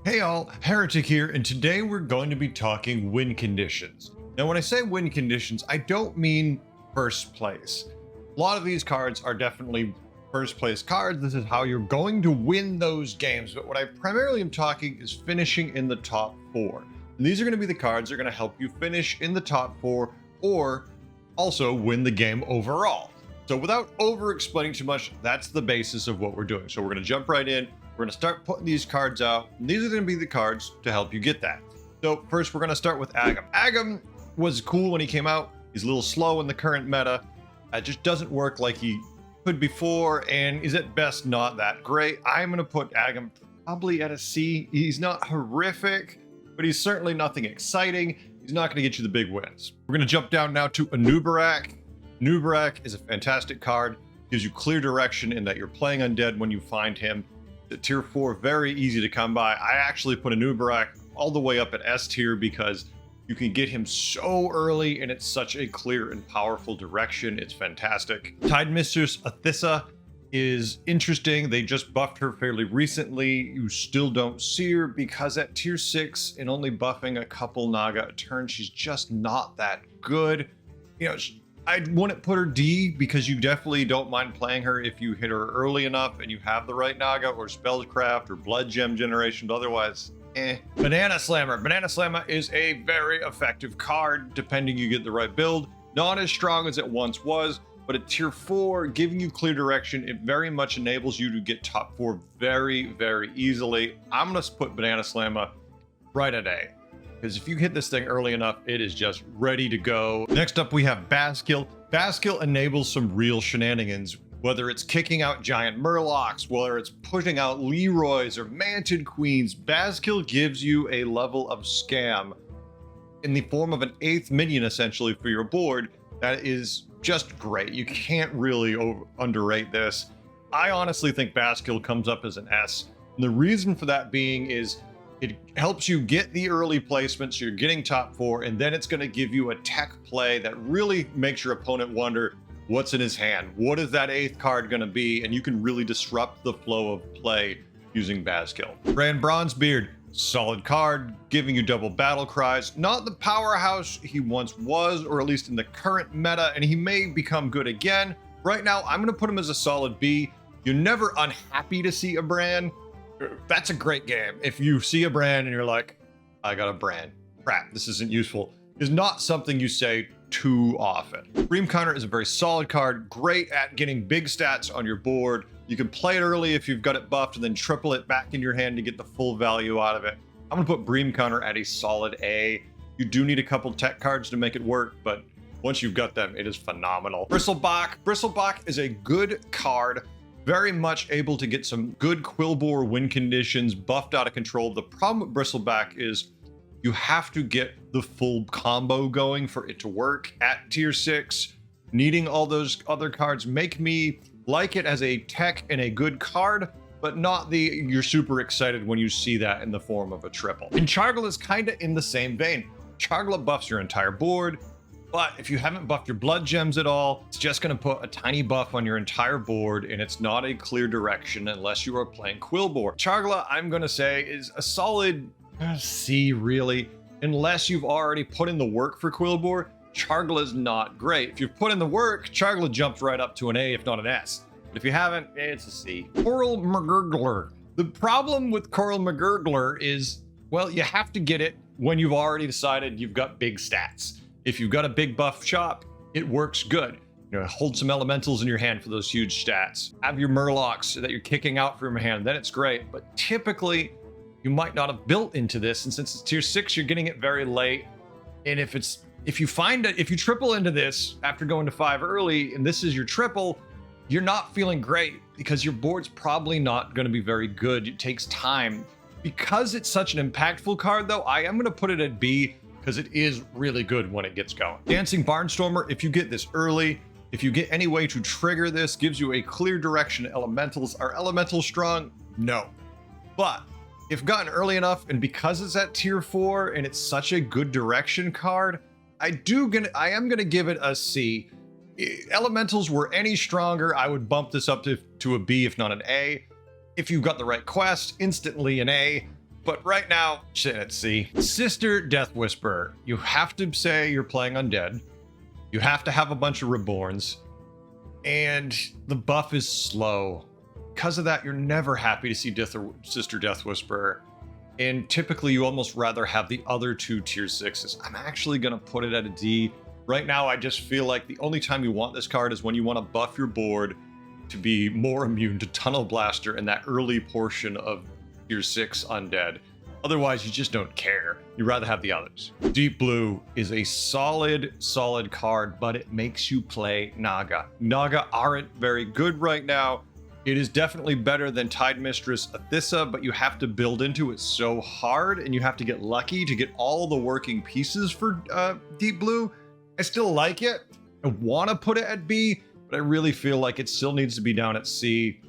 Hey all, Heretic here, and today we're going to be talking win conditions. Now when I say win conditions, I don't mean first place. A lot of these cards are definitely first place cards. This is how you're going to win those games, but what I primarily am talking is finishing in the top 4. And these are going to be the cards that are going to help you finish in the top 4 or also win the game overall. So without over-explaining too much, that's the basis of what we're doing. So we're going to jump right in. We're going to start putting these cards out. And these are going to be the cards to help you get that. So first, we're going to start with Aggem. Aggem was cool when he came out. He's a little slow in the current meta. It just doesn't work like he could before, and is at best not that great. I'm going to put Aggem probably at a C. He's not horrific, but he's certainly nothing exciting. He's not going to get you the big wins. We're going to jump down now to Anub'arak. Anub'arak is a fantastic card. Gives you clear direction in that you're playing undead when you find him. At tier 4, very easy to come by. I actually put Anub'arak all the way up at S tier because you can get him so early and it's such a clear and powerful direction. It's fantastic. Tidemisstress Athissa is interesting. They just buffed her fairly recently. You still don't see her because at tier 6 and only buffing a couple Naga a turn, she's just not that good. You know, I wouldn't put her D because you definitely don't mind playing her if you hit her early enough and you have the right Naga or Spellcraft or Blood Gem generation. Otherwise, Banna Slamma. Banna Slamma is a very effective card depending you get the right build. Not as strong as it once was, but at tier 4, giving you clear direction, it very much enables you to get top 4 very, very easily. I'm going to put Banna Slamma right at A. Because if you hit this thing early enough, it is just ready to go. Next up, we have Bassgil. Bassgil enables some real shenanigans, whether it's kicking out giant Murlocs, whether it's pushing out Leroys or Mantid Queens. Bassgil gives you a level of scam in the form of an 8th minion, essentially, for your board. That is just great. You can't really underrate this. I honestly think Bassgil comes up as an S. And the reason for that being is it helps you get the early placement, so you're getting top 4, and then it's going to give you a tech play that really makes your opponent wonder what's in his hand. What is that 8th card going to be? And you can really disrupt the flow of play using Bassgil. Brann Bronzebeard, solid card, giving you double battle cries. Not the powerhouse he once was, or at least in the current meta, and he may become good again. Right now, I'm going to put him as a solid B. You're never unhappy to see a Brann. That's a great game. If you see a Brann and you're like, I got a Brann, crap, this isn't useful, is not something you say too often. Bream Counter is a very solid card, great at getting big stats on your board. You can play it early if you've got it buffed and then triple it back in your hand to get the full value out of it. I'm gonna put Bream Counter at a solid A. You do need a couple tech cards to make it work, but once you've got them, it is phenomenal. Bristlebach. Bristlebach is a good card. Very much able to get some good Quillbore win conditions, buffed out of control. The problem with Bristlebach is you have to get the full combo going for it to work at tier 6. Needing all those other cards make me like it as a tech and a good card, but not the you're super excited when you see that in the form of a triple. And Chargla is kind of in the same vein. Chargla buffs your entire board, but if you haven't buffed your blood gems at all, it's just going to put a tiny buff on your entire board, and it's not a clear direction unless you are playing Quillbore. Chargla, I'm going to say, is a solid C, really. Unless you've already put in the work for Quillbore, Chargla is not great. If you've put in the work, Chargla jumps right up to an A, if not an S. But if you haven't, it's a C. Chorgal Mrrrglr. The problem with Chorgal Mrrrglr is, well, you have to get it when you've already decided you've got big stats. If you've got a big buff shop, it works good. You know, hold some elementals in your hand for those huge stats. Have your Murlocs that you're kicking out from your hand, then it's great. But typically, you might not have built into this, and since it's tier 6, you're getting it very late. And if you triple into this after going to 5 early, and this is your triple, you're not feeling great because your board's probably not going to be very good. It takes time. Because it's such an impactful card, though, I am going to put it at B, because it is really good when it gets going. Dancing Barnstormer, if you get this early, if you get any way to trigger this, gives you a clear direction. Elementals. Are elementals strong? No. But if gotten early enough, and because it's at tier 4 and it's such a good direction card, I am gonna give it a C. Elementals were any stronger, I would bump this up to a B, if not an A. If you've got the right quest, instantly an A. but right now, shit at C. Sister Deathwhisperer. You have to say you're playing undead. You have to have a bunch of reborns. And the buff is slow. Because of that, you're never happy to see Sister Deathwhisperer. And typically, you almost rather have the other two tier 6s. I'm actually going to put it at a D. Right now, I just feel like the only time you want this card is when you want to buff your board to be more immune to Tunnel Blaster in that early portion of tier 6 undead. Otherwise, you just don't care. You'd rather have the others. Deep Blue is a solid card, but it makes you play Naga. Naga aren't very good right now. It is definitely better than Tidemisstress Athissa, but you have to build into it so hard, and you have to get lucky to get all the working pieces for Deep Blue. I still like it. I want to put it at B, but I really feel like it still needs to be down at C.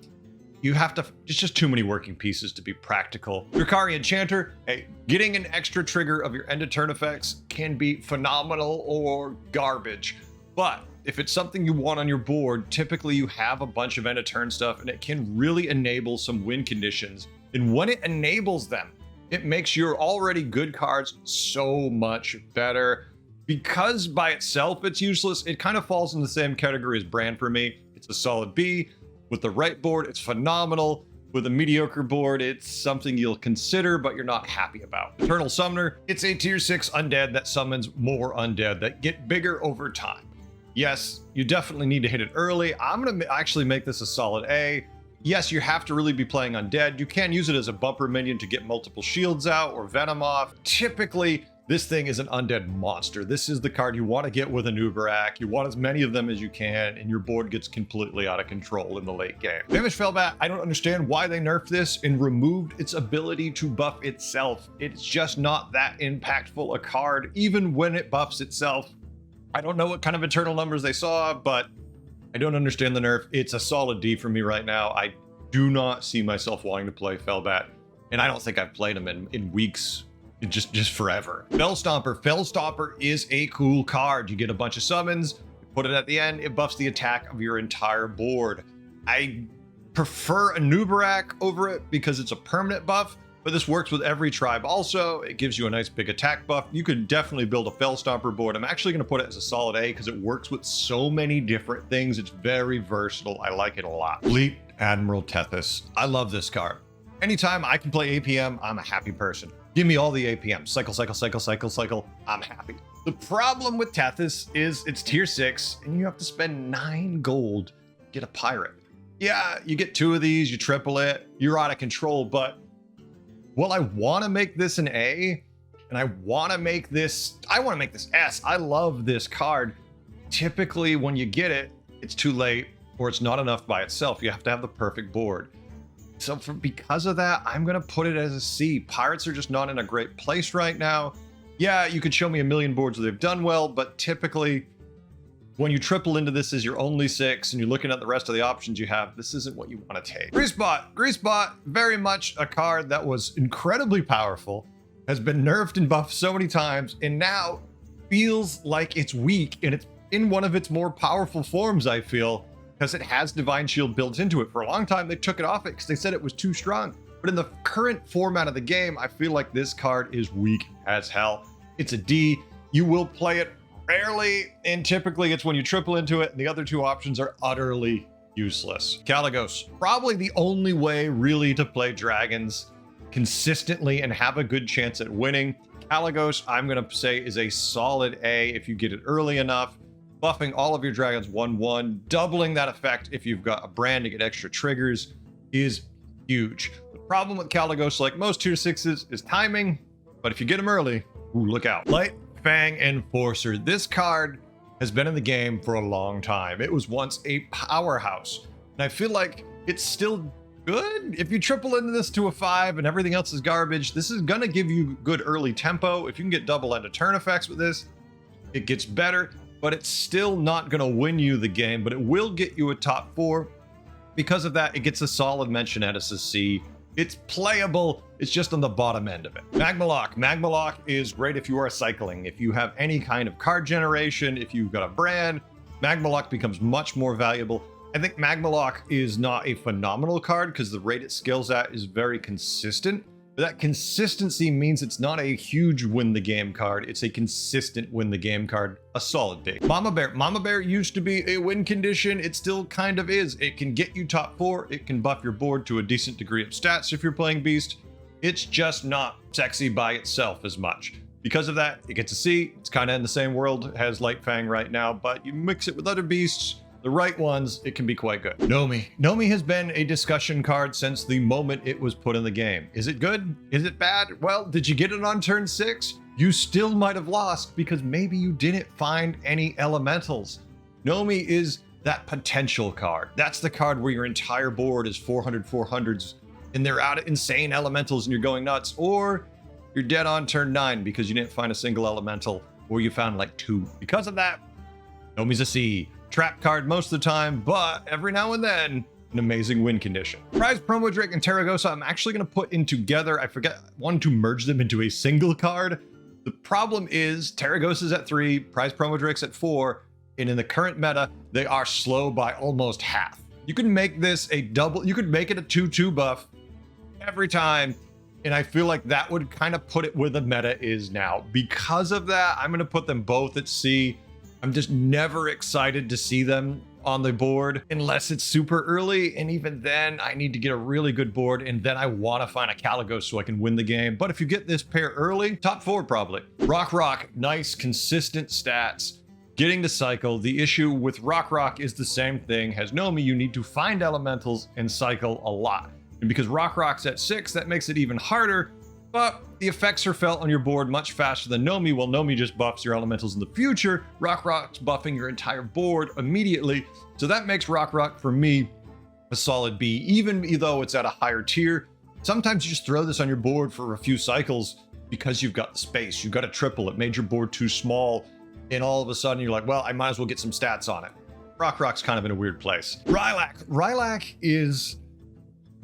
You have to, it's just too many working pieces to be practical. Drakkai Enchanter, hey, getting an extra trigger of your end of turn effects can be phenomenal or garbage. But if it's something you want on your board, typically you have a bunch of end of turn stuff and it can really enable some win conditions. And when it enables them, it makes your already good cards so much better. Because by itself it's useless, it kind of falls in the same category as Brann for me. It's a solid B. With the right board, it's phenomenal. With a mediocre board, it's something you'll consider, but you're not happy about. Eternal Summoner, it's a tier 6 undead that summons more undead that get bigger over time. Yes, you definitely need to hit it early. I'm going to actually make this a solid A. Yes, you have to really be playing undead. You can use it as a bumper minion to get multiple shields out or venom off. Typically, this thing is an undead monster. This is the card you want to get with Anub'arak. You want as many of them as you can, and your board gets completely out of control in the late game. Famished Felbat, I don't understand why they nerfed this and removed its ability to buff itself. It's just not that impactful a card, even when it buffs itself. I don't know what kind of eternal numbers they saw, but I don't understand the nerf. It's a solid D for me right now. I do not see myself wanting to play Felbat, and I don't think I've played him in weeks. Just forever. Felstomper is a cool card. You get a bunch of summons, you put it at the end, it buffs the attack of your entire board. I prefer Anub'arak over it because it's a permanent buff, but this works with every tribe also. It gives you a nice big attack buff. You could definitely build a Felstomper board. I'm actually going to put it as a solid A because it works with so many different things. It's very versatile. I like it a lot. Fleet Admiral Tethys. I love this card. Anytime I can play APM, I'm a happy person. Give me all the APM. Cycle. I'm happy. The problem with Tethys is it's tier 6 and you have to spend 9 gold to get a pirate. Yeah, you get 2 of these, you triple it, you're out of control, but well, I want to make this an A and I want to make this S. I love this card. Typically when you get it, it's too late or it's not enough by itself. You have to have the perfect board. So because of that, I'm going to put it as a C. Pirates are just not in a great place right now. Yeah, you could show me a million boards where they've done well, but typically when you triple into this as your only 6 and you're looking at the rest of the options you have, this isn't what you want to take. Greasebot, very much a card that was incredibly powerful, has been nerfed and buffed so many times, and now feels like it's weak, and it's in one of its more powerful forms, I feel. Because it has Divine Shield built into it. For a long time, they took it off it because they said it was too strong. But in the current format of the game, I feel like this card is weak as hell. It's a D. You will play it rarely, and typically it's when you triple into it, and the other 2 options are utterly useless. Kalecgos, probably the only way really to play dragons consistently and have a good chance at winning. Kalecgos, I'm going to say, is a solid A if you get it early enough. Buffing all of your dragons 1/1, doubling that effect if you've got a Brann to get extra triggers is huge. The problem with Kalecgos, like most tier 6s, is timing, but if you get them early, ooh, look out. Lightfang Enforcer. This card has been in the game for a long time. It was once a powerhouse, and I feel like it's still good. If you triple into this to a 5 and everything else is garbage, this is gonna give you good early tempo. If you can get double end of turn effects with this, it gets better. But it's still not going to win you the game, but it will get you a top 4. Because of that, it gets a solid mention at a C. It's playable, it's just on the bottom end of it. Magmaloc is great if you are cycling. If you have any kind of card generation, if you've got a Brann, Magmaloc becomes much more valuable. I think Magmaloc is not a phenomenal card because the rate it scales at is very consistent. But that consistency means it's not a huge win the game card. It's a consistent win the game card, a solid B. Mamabear used to be a win condition. It still kind of is. It can get you top 4. It can buff your board to a decent degree of stats if you're playing Beast. It's just not sexy by itself as much. Because of that, it gets a C. It's kind of in the same world as Lightfang right now, but you mix it with other beasts, the right ones, it can be quite good. Nomi. Nomi has been a discussion card since the moment it was put in the game. Is it good? Is it bad? Well, did you get it on turn 6? You still might have lost because maybe you didn't find any elementals. Nomi is that potential card. That's the card where your entire board is 400/400s and they're out of insane elementals and you're going nuts, or you're dead on turn 9 because you didn't find a single elemental, or you found like 2. Because of that, Nomi's a C. Trap card most of the time, but every now and then, an amazing win condition. Prize Promo Drake and Teracgosa, I'm actually going to put in together. I wanted to merge them into a single card. The problem is Teracgosa's at 3, Prize Promo Drake's at 4, and in the current meta, they are slow by almost half. You could make this a double, you could make it a 2/2 buff every time, and I feel like that would kind of put it where the meta is now. Because of that, I'm going to put them both at C. I'm just never excited to see them on the board unless it's super early. And even then, I need to get a really good board. And then I want to find a Kalecgos so I can win the game. But if you get this pair early, top 4 probably. Rock, nice, consistent stats. Getting to cycle. The issue with Rock is the same thing as Nomi. You need to find elementals and cycle a lot. And because Rock's at 6, that makes it even harder. But the effects are felt on your board much faster than Nomi. While Nomi just buffs your elementals in the future, Rock's buffing your entire board immediately. So that makes Rock for me a solid B, even though it's at a higher tier. Sometimes you just throw this on your board for a few cycles because you've got the space. You've got a triple. It made your board too small. And all of a sudden you're like, well, I might as well get some stats on it. Rock's kind of in a weird place. Rylak is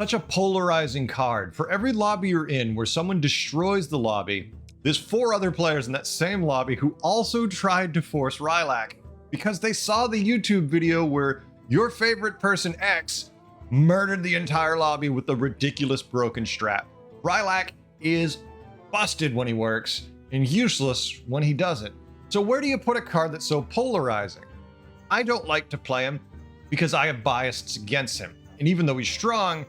such a polarizing card. For every lobby you're in where someone destroys the lobby, there's 4 other players in that same lobby who also tried to force Rylak because they saw the YouTube video where your favorite person X murdered the entire lobby with a ridiculous broken strat. Rylak is busted when he works and useless when he doesn't. So where do you put a card that's so polarizing? I don't like to play him because I have biases against him. And even though he's strong,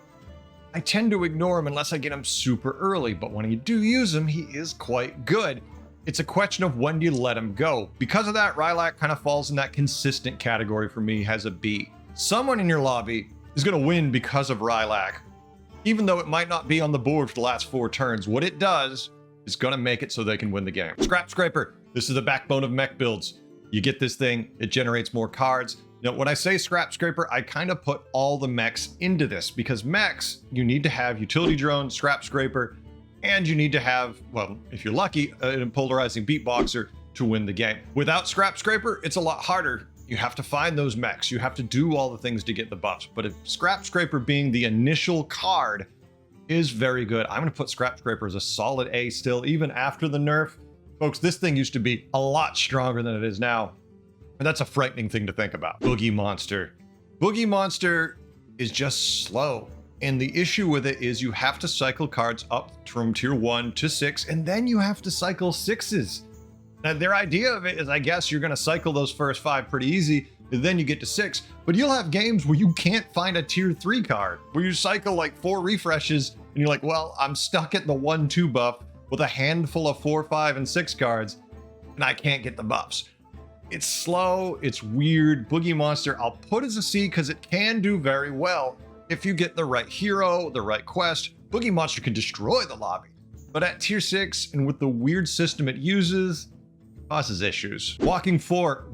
I tend to ignore him unless I get him super early, but when you do use him, he is quite good. It's a question of when do you let him go. Because of that, Rylak kind of falls in that consistent category for me, has a B. Someone in your lobby is going to win because of Rylak. Even though it might not be on the board for the last 4 turns, what it does is going to make it so they can win the game. Scrap Scraper. This is the backbone of mech builds. You get this thing, it generates more cards. Now, when I say Scrap Scraper, I kind of put all the mechs into this because mechs, you need to have Utility Drone, Scrap Scraper, and you need to have, well, if you're lucky, a Polarizing Beatboxer to win the game. Without Scrap Scraper, it's a lot harder. You have to find those mechs. You have to do all the things to get the buffs. But if Scrap Scraper being the initial card is very good, I'm going to put Scrap Scraper as a solid A still, even after the nerf. Folks, this thing used to be a lot stronger than it is now. And that's a frightening thing to think about. Boogie Monster. Boogie Monster is just slow. And the issue with it is you have to cycle cards up from tier 1 to 6, and then you have to cycle 6s. Now, their idea of it is, I guess, you're going to cycle those first 5 pretty easy, and then you get to 6. But you'll have games where you can't find a tier 3 card, where you cycle like 4 refreshes, and you're like, well, I'm stuck at the 1/2 buff with a handful of 4, 5, and 6 cards, and I can't get the buffs. It's slow, it's weird. Boogie Monster, I'll put as a C because it can do very well if you get the right hero, the right quest. Boogie Monster can destroy the lobby. But at tier 6, and with the weird system it uses, causes issues. Walking Fort,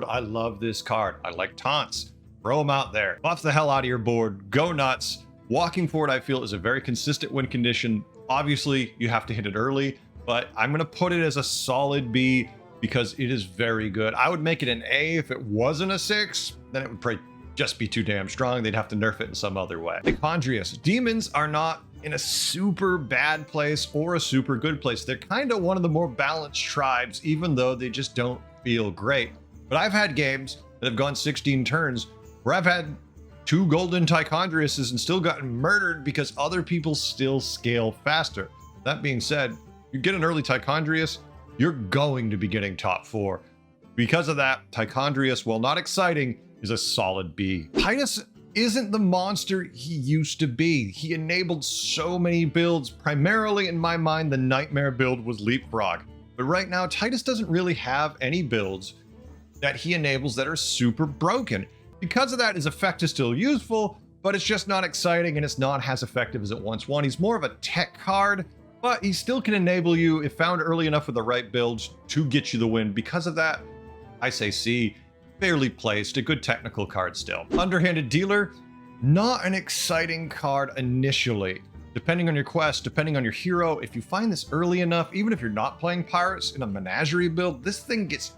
I love this card. I like taunts. Throw them out there. Buff the hell out of your board. Go nuts. Walking Fort, I feel, is a very consistent win condition. Obviously, you have to hit it early, but I'm going to put it as a solid B because it is very good. I would make it an A if it wasn't a 6. Then it would probably just be too damn strong. They'd have to nerf it in some other way. Echondrius. Demons are not in a super bad place or a super good place. They're kind of one of the more balanced tribes, even though they just don't feel great. But I've had games that have gone 16 turns where I've had 2 golden Tichondriuses and still gotten murdered because other people still scale faster. That being said, you get an early Tichondrius, you're going to be getting top 4. Because of that, Tichondrius, while not exciting, is a solid B. Tethys isn't the monster he used to be. He enabled so many builds. Primarily, in my mind, the Nightmare build was Leapfrog. But right now, Tethys doesn't really have any builds that he enables that are super broken. Because of that, his effect is still useful, but it's just not exciting and it's not as effective as it once was. He's more of a tech card, but he still can enable you, if found early enough with the right builds, to get you the win. Because of that, I say C. Fairly placed, a good technical card still. Underhanded Dealer, not an exciting card initially. Depending on your quest, depending on your hero, if you find this early enough, even if you're not playing pirates in a menagerie build, this thing gets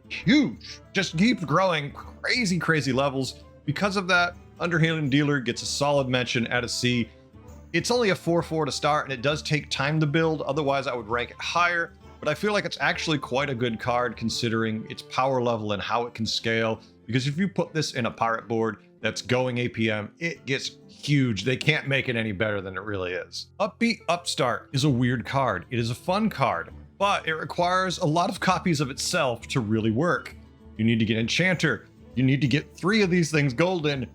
huge. Just keeps growing crazy levels. Because of that, Underhanded Dealer gets a solid mention at a C. It's only a 4/4 to start, and it does take time to build. Otherwise, I would rank it higher. But I feel like it's actually quite a good card considering its power level and how it can scale. Because if you put this in a pirate board that's going APM, it gets huge. They can't make it any better than it really is. Upbeat Upstart is a weird card. It is a fun card, but it requires a lot of copies of itself to really work. You need to get Enchanter. You need to get 3 of these things golden.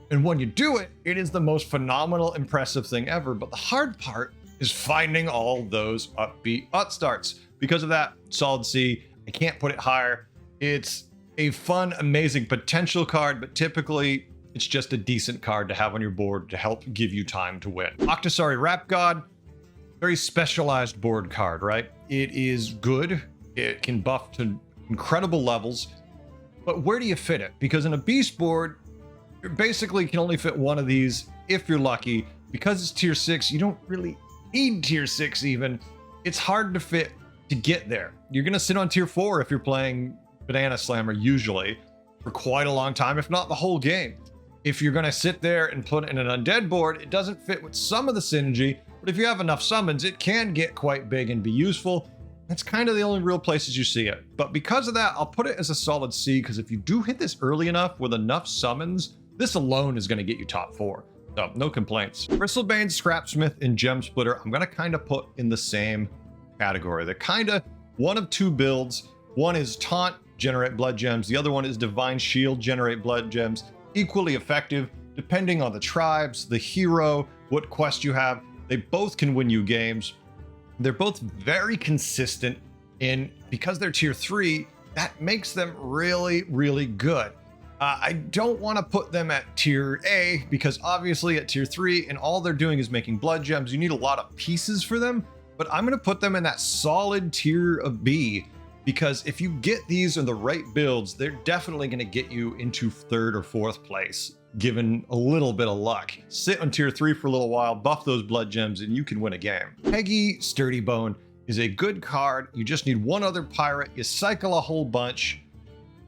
And when you do it, it is the most phenomenal, impressive thing ever. But the hard part is finding all those Upbeat Upstarts. Because of that, solid C. I can't put it higher. It's a fun, amazing potential card, but typically it's just a decent card to have on your board to help give you time to win. Octosari Rap God, very specialized board card, right? It is good. It can buff to incredible levels, but where do you fit it? Because in a beast board, you basically can only fit 1 of these if you're lucky. Because it's tier 6, you don't really need tier 6 even. It's hard to fit to get there. You're gonna sit on tier 4 if you're playing Banna Slamma usually for quite a long time, if not the whole game. If you're gonna sit there and put it in an undead board, it doesn't fit with some of the synergy, but if you have enough summons, it can get quite big and be useful. That's kind of the only real places you see it. But because of that, I'll put it as a solid C, because if you do hit this early enough with enough summons, this alone is gonna get you top 4. So no complaints. Bristlebach, Scrapsmith, and Gem Splitter, I'm gonna kind of put in the same category. They're kind of one of 2 builds. One is Taunt, generate blood gems. The other one is Divine Shield, generate blood gems. Equally effective, depending on the tribes, the hero, what quest you have. They both can win you games. They're both very consistent, and because they're tier 3, that makes them really good. I don't want to put them at tier A, because obviously at tier 3, and all they're doing is making blood gems, you need a lot of pieces for them. But I'm going to put them in that solid tier of B, because if you get these in the right builds, they're definitely going to get you into 3rd or 4th place, given a little bit of luck. Sit on tier 3 for a little while, buff those blood gems, and you can win a game. Peggy Sturdy Bone is a good card. You just need 1 other pirate. You cycle a whole bunch.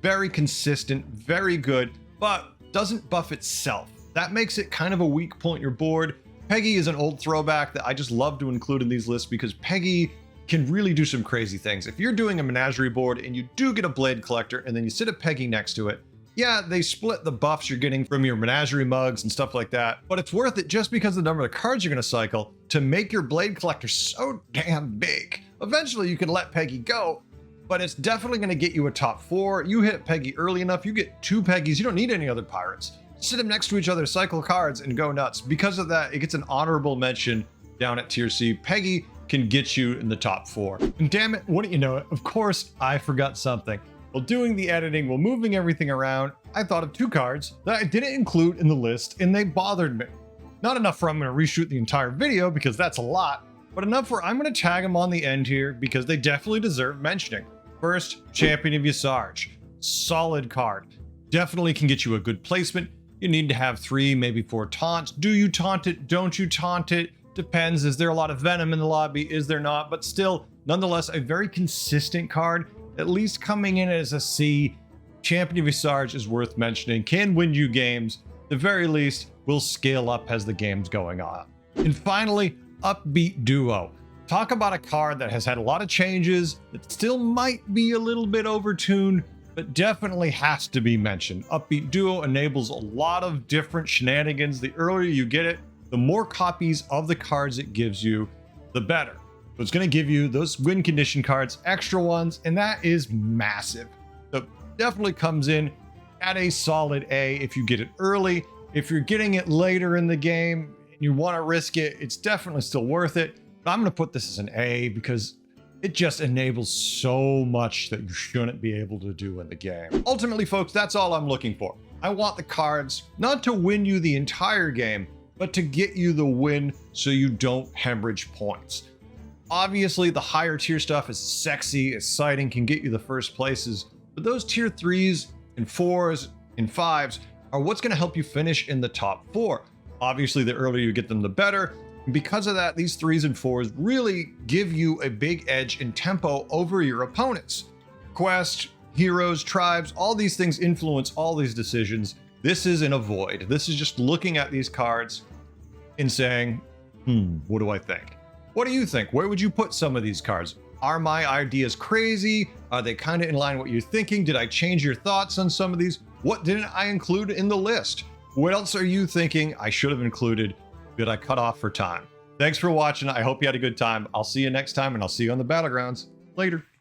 Very consistent, very good, but doesn't buff itself. That makes it kind of a weak point in your board. Peggy is an old throwback that I just love to include in these lists, because Peggy can really do some crazy things. If you're doing a menagerie board and you do get a Blade Collector and then you sit a Peggy next to it, yeah, they split the buffs you're getting from your menagerie mugs and stuff like that, but it's worth it just because of the number of cards you're going to cycle to make your Blade Collector so damn big. Eventually you can let Peggy go, but it's definitely going to get you a top 4. You hit Peggy early enough, you get 2 Peggies, you don't need any other pirates. Sit them next to each other, cycle cards, and go nuts. Because of that, it gets an honorable mention down at tier C. Peggy can get you in the top 4. And damn it, wouldn't you know it, of course, I forgot something. While doing the editing, while moving everything around, I thought of 2 cards that I didn't include in the list, and they bothered me. Not enough where I'm going to reshoot the entire video, because that's a lot, but enough where I'm going to tag them on the end here, because they definitely deserve mentioning. First, Champion of Visage. Solid card. Definitely can get you a good placement. You need to have 3, maybe 4 taunts. Do you taunt it? Don't you taunt it? Depends. Is there a lot of venom in the lobby? Is there not? But still, nonetheless, a very consistent card, at least coming in as a C. Champion of Visage is worth mentioning. Can win you games. At the very least, will scale up as the game's going on. And finally, Upbeat Duo. Talk about a card that has had a lot of changes, that still might be a little bit overtuned, but definitely has to be mentioned. Upbeat Duo enables a lot of different shenanigans. The earlier you get it, the more copies of the cards it gives you, the better. So it's going to give you those win condition cards, extra ones, and that is massive. So definitely comes in at a solid A if you get it early. If you're getting it later in the game and you want to risk it, it's definitely still worth it. But I'm going to put this as an A because it just enables so much that you shouldn't be able to do in the game. Ultimately, folks, that's all I'm looking for. I want the cards not to win you the entire game, but to get you the win so you don't hemorrhage points. Obviously, the higher tier stuff is sexy, exciting, can get you the first places, but those tier 3s and 4s and 5s are what's going to help you finish in the top 4. Obviously, the earlier you get them, the better. And because of that, these 3s and 4s really give you a big edge in tempo over your opponents. Quest, heroes, tribes, all these things influence all these decisions. This is in a void. This is just looking at these cards and saying, what do I think? What do you think? Where would you put some of these cards? Are my ideas crazy? Are they kind of in line with what you're thinking? Did I change your thoughts on some of these? What didn't I include in the list? What else are you thinking I should have included that I cut off for time? Thanks for watching. I hope you had a good time. I'll see you next time, and I'll see you on the Battlegrounds. Later.